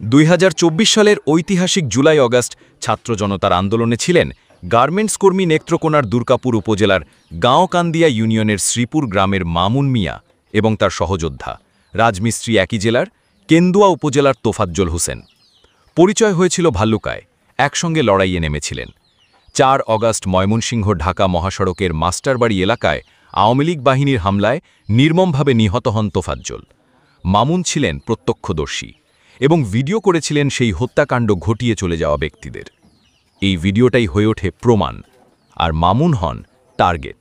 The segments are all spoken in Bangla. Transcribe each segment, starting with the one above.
2024 সালের ঐতিহাসিক জুলাই অগাস্ট ছাত্র জনতার আন্দোলনে ছিলেন গার্মেন্টস কর্মী নেত্রকোনার দুর্গাপুর উপজেলার গাঁওকান্দিয়া ইউনিয়নের শ্রীপুর গ্রামের মামুন মিয়া এবং তার সহযোদ্ধা রাজমিস্ত্রি একই জেলার কেন্দুয়া উপজেলার তোফাজ্জল হোসেন। পরিচয় হয়েছিল ভাল্লুকায়, একসঙ্গে লড়াইয়ে নেমেছিলেন। 4 অগাস্ট ময়মনসিংহ ঢাকা মহাসড়কের মাস্টারবাড়ি এলাকায় আওয়ামী লীগ বাহিনীর হামলায় নির্মমভাবে নিহত হন তোফাজ্জল। মামুন ছিলেন প্রত্যক্ষদর্শী এবং ভিডিও করেছিলেন সেই হত্যাকাণ্ড ঘটিয়ে চলে যাওয়া ব্যক্তিদের। এই ভিডিওটাই হয়ে ওঠে প্রমাণ, আর মামুন হন টার্গেট।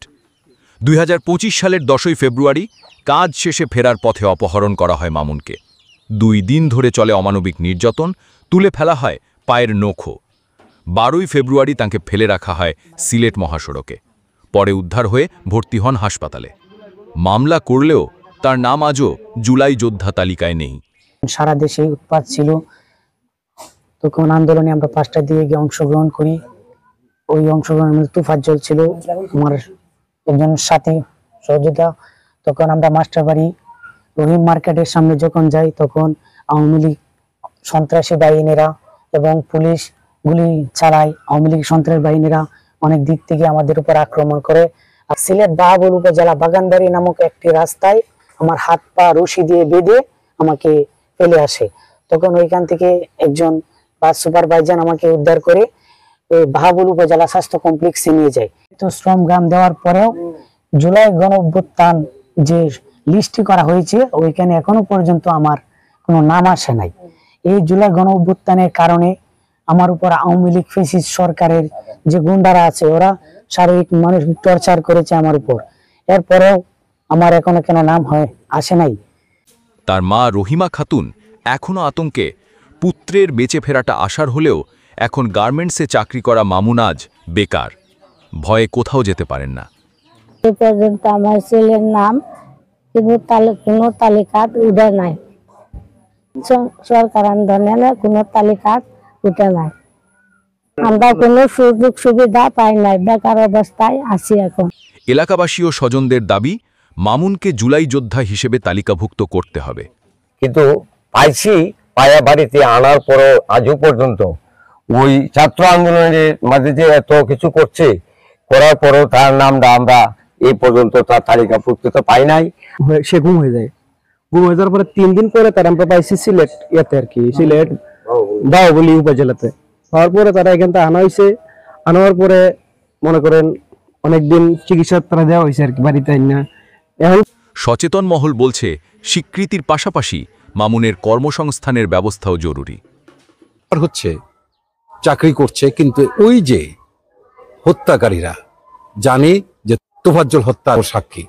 2025 সালের 10ই ফেব্রুয়ারি কাজ শেষে ফেরার পথে অপহরণ করা হয় মামুনকে। 2 দিন ধরে চলে অমানবিক নির্যাতন, তুলে ফেলা হয় পায়ের নখও। 12ই ফেব্রুয়ারি তাঁকে ফেলে রাখা হয় সিলেট মহাসড়কে। পরে উদ্ধার হয়ে ভর্তি হন হাসপাতালে। মামলা করলেও তার নাম আজও জুলাই যোদ্ধা তালিকায় নেই। সারা দেশে উৎপাত ছিল, তখন আন্দোলনে আমরা 5টা দিয়ে গিয়ে অংশগ্রহণ করি। ওই অংশগ্রহণের মধ্যে তোফাজ্জল ছিল আমার একজন সাথী সহযোদ্ধা। তখন আমরা মাস্টারবাড়ি রহিম মার্কেটের সামনে যখন যাই, তখন আওয়ামী লীগ সন্ত্রাসী বাহিনীরা এবং পুলিশ গুলি চালায়। আওয়ামী লীগ সন্ত্রাসী বাহিনীরা অনেক দিক থেকে আমাদের উপর আক্রমণ করে। আর সিলেট বাহাবুল উপজেলা বাগানবাড়ি নামক একটি রাস্তায় আমার হাত পা রশি দিয়ে বেঁধে আমাকে ফেলে আসে। তখন ওইখান থেকে একজন বাস সুপারভাইজার আমাকে উদ্ধার করে বাহাবুল উপজেলা স্বাস্থ্য কমপ্লেক্সে নিয়ে যায়। তো শ্রমগ্রাম দেওয়ার পরেও জুলাই গণঅভ্যুত্থান যে লিস্টটি করা হয়েছে, ওইখানে এখনো পর্যন্ত আমার কোনো নাম আসে নাই। এই জুলাই গণঅভ্যুত্থানের কারণে আমার উপর আওয়ামী লীগ ফ্যাসিস্ট সরকারের যে গুন্ডারা আছে, ওরা শারীরিক মানসিক টর্চার করেছে আমার উপর। এরপরেও আমার এখনো কেন নাম আসে নাই। তার মা রহিমা খাতুন এখনও আতঙ্কে। পুত্রের বেঁচে ফেরাটা আশার হলেও এখন গার্মেন্টসে চাকরি করা মামুন আজ বেকার, ভয়ে কোথাও যেতে পারেন না। এ পর্যন্ত আমার ছেলের নাম কিন্তু কোনো তালিকা উঠে নাই, সরকার আন্দোলনে কোনো তালিকা উঠে নাই। আমরা কোনো সুযোগ সুবিধা পাই নাই, বেকার অবস্থায় আছি এখন। এলাকাবাসী ও স্বজনদের দাবি, মামুনকে জুলাই যোদ্ধা হিসেবে তালিকাভুক্ত করতে হবে। কিন্তু পাইছি, পায়া বাড়িতে আনার পরও আজও পর্যন্ত ওই ছাত্র আন্দোলনের মাঝে যে এত কিছু করছে, করার পরও তার নামটা আমরা এই পর্যন্ত তার তালিকাভুক্ত তো পাই নাই। সে গুম হয়ে যায়। গুম হয়ে যাওয়ার পরে 3 দিন পরে তার আমরা পাইছি সিলেট ইয়াতে আর কি, সিলেট বাহুবলী উপজেলাতে। হওয়ার পরে তারা এখান থেকে আনা হয়েছে। আনার পরে মনে করেন অনেকদিন চিকিৎসা তারা দেওয়া হয়েছে আর কি বাড়িতে না। এখন সচেতন মহল বলছে, স্বীকৃতির পাশাপাশি মামুনের কর্মসংস্থানের ব্যবস্থাও জরুরি। হচ্ছে চাকরি করছে, কিন্তু ওই যে হত্যাকারীরা জানে যে তোফাজ্জল হত্যার সাক্ষী,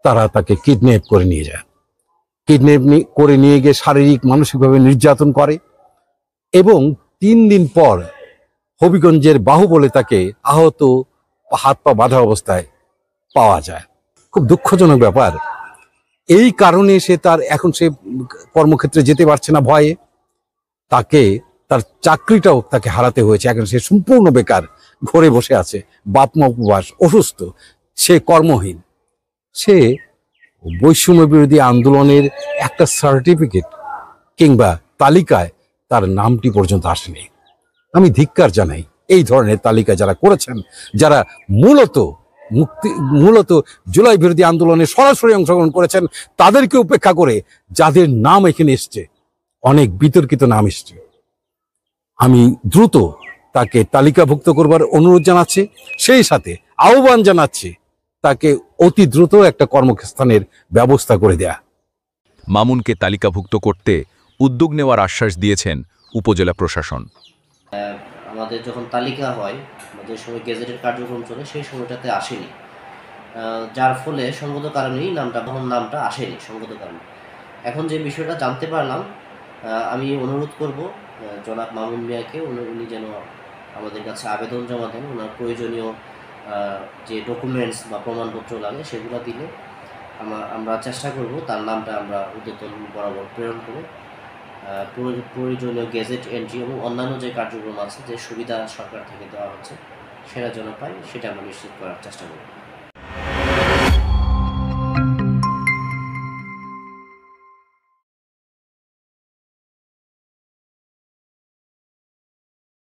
তারা তাকে কিডন্যাপ করে নিয়ে যায়। কিডন্যাপ করে নিয়ে গিয়ে শারীরিক মানসিকভাবে নির্যাতন করে এবং 3 দিন পর হবিগঞ্জের বাহুবলে তাকে আহত, হাত পা বাঁধা অবস্থায় পাওয়া যায়। খুব দুঃখজনক ব্যাপার। এই কারণে এখন সে কর্মক্ষেত্রে যেতে পারছে না ভয়ে। তার চাকরিটাও তাকে হারাতে হয়েছে। এখন সে সম্পূর্ণ বেকার, ঘরে বসে আছে, বাপ মা উপবাস, অসুস্থ, সে কর্মহীন। সে বৈষম্য বিরোধী আন্দোলনের একটা সার্টিফিকেট কিংবা তালিকায় তার নামটি পর্যন্ত আসেনি। আমি ধিক্কার জানাই এই ধরনের তালিকা যারা করেছেন, যারা মূলত জুলাই বিরোধী আন্দোলনে সরাসরি অংশগ্রহণ করেছেন, তাদেরকে উপেক্ষা করে যাদের নাম এখানে এসছে, অনেক বিতর্কিত নাম এসছে। আমি দ্রুত তাকে তালিকাভুক্ত করবার অনুরোধ জানাচ্ছি, সেই সাথে আহ্বান জানাচ্ছি তাকে অতি দ্রুত একটা কর্মস্থানের ব্যবস্থা করে দেয়া। মামুনকে তালিকাভুক্ত করতে উদ্যোগ নেওয়ার আশ্বাস দিয়েছেন উপজেলা প্রশাসন। আমাদের যখন তালিকা হয়, যে সময় গেজেটের কার্যক্রম চলে, সেই সময়টাতে আসেনি, যার ফলে সঙ্গত কারণেই নামটা আসেনি সঙ্গত কারণে। এখন যে বিষয়টা জানতে পারলাম, আমি অনুরোধ করব জনাব মামুন মিয়াকে, উনি যেন আমাদের কাছে আবেদন জমা দেন। ওনার প্রয়োজনীয় যে ডকুমেন্টস বা প্রমাণপত্র লাগে সেগুলো দিলে আমরা চেষ্টা করব তার নামটা আমরা ঊর্ধ্বতন বরাবর প্রেরণ করে প্রয়োজনীয় গেজেট এন্ট্রি এবং অন্যান্য যে কার্যক্রম আছে, যে সুবিধা সরকার থেকে দেওয়া হচ্ছে, সেটা যেন পাই, সেটা আমরা নিশ্চিত করার চেষ্টা করব।